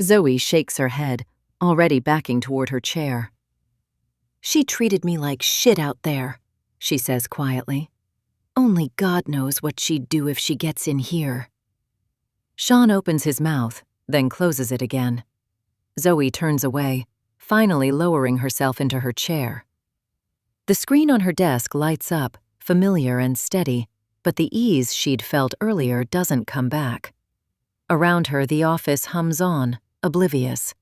Zoe shakes her head, already backing toward her chair. "She treated me like shit out there," she says quietly. "Only God knows what she'd do if she gets in here." Sean opens his mouth, then closes it again. Zoe turns away, finally lowering herself into her chair. The screen on her desk lights up, familiar and steady, but the ease she'd felt earlier doesn't come back. Around her, the office hums on, oblivious.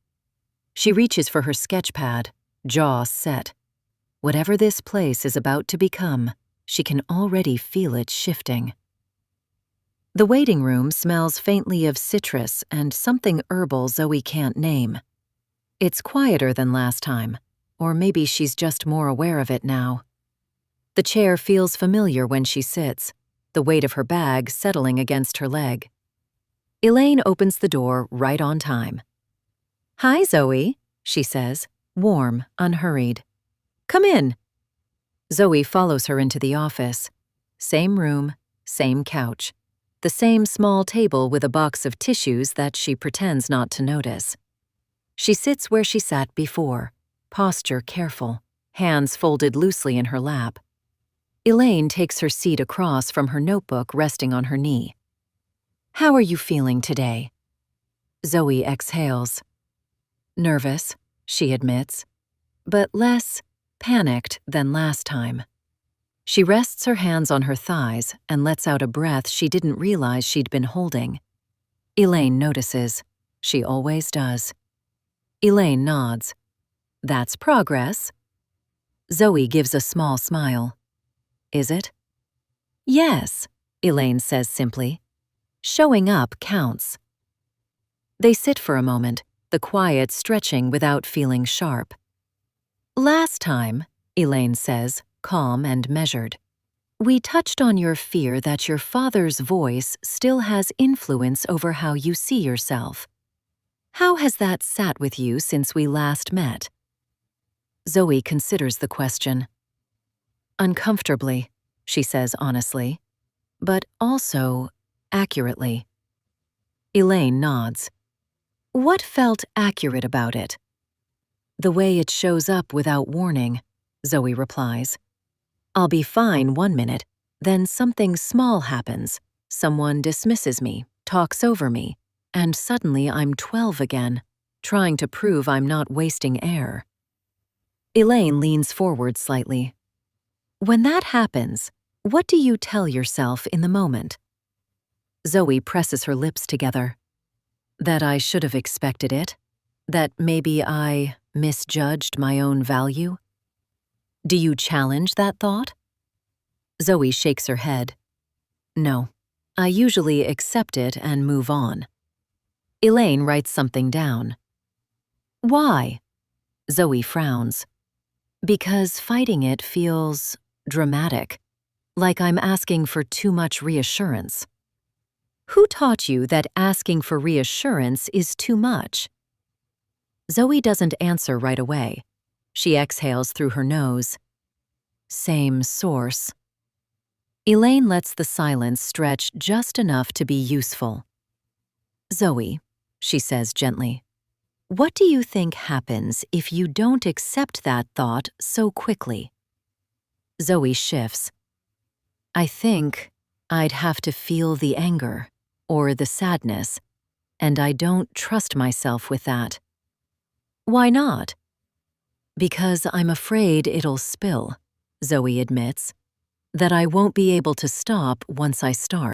She reaches for her sketch pad, jaw set. Whatever this place is about to become, she can already feel it shifting. The waiting room smells faintly of citrus and something herbal Zoe can't name. It's quieter than last time, or maybe she's just more aware of it now. The chair feels familiar when she sits, the weight of her bag settling against her leg. Elaine opens the door right on time. "Hi, Zoe," she says, warm, unhurried. "Come in." Zoe follows her into the office. Same room, same couch. The same small table with a box of tissues that she pretends not to notice. She sits where she sat before, posture careful, hands folded loosely in her lap. Elaine takes her seat across from her notebook resting on her knee. "How are you feeling today?" Zoe exhales. "Nervous," she admits, but less panicked than last time. She rests her hands on her thighs and lets out a breath she didn't realize she'd been holding. Elaine notices. She always does. Elaine nods. "That's progress." Zoe gives a small smile. "Is it?" "Yes," Elaine says simply. "Showing up counts." They sit for a moment, the quiet stretching without feeling sharp. "Last time," Elaine says, calm and measured, "we touched on your fear that your father's voice still has influence over how you see yourself. How has that sat with you since we last met?" Zoe considers the question. "Uncomfortably," she says honestly, "but also accurately." Elaine nods. "What felt accurate about it?" "The way it shows up without warning," Zoe replies. "I'll be fine one minute, then something small happens. Someone dismisses me, talks over me, and suddenly I'm 12 again, trying to prove I'm not wasting air." Elaine leans forward slightly. "When that happens, what do you tell yourself in the moment?" Zoe presses her lips together. "That I should have expected it. That maybe I misjudged my own value." "Do you challenge that thought?" Zoe shakes her head. "No, I usually accept it and move on." Elaine writes something down. "Why?" Zoe frowns. "Because fighting it feels dramatic, like I'm asking for too much reassurance." "Who taught you that asking for reassurance is too much?" Zoe doesn't answer right away. She exhales through her nose. "Same source." Elaine lets the silence stretch just enough to be useful. "Zoe," she says gently, "what do you think happens if you don't accept that thought so quickly?" Zoe shifts. "I think I'd have to feel the anger or the sadness, and I don't trust myself with that." "Why not?" "Because I'm afraid it'll spill," Zoe admits, "that I won't be able to stop once I start."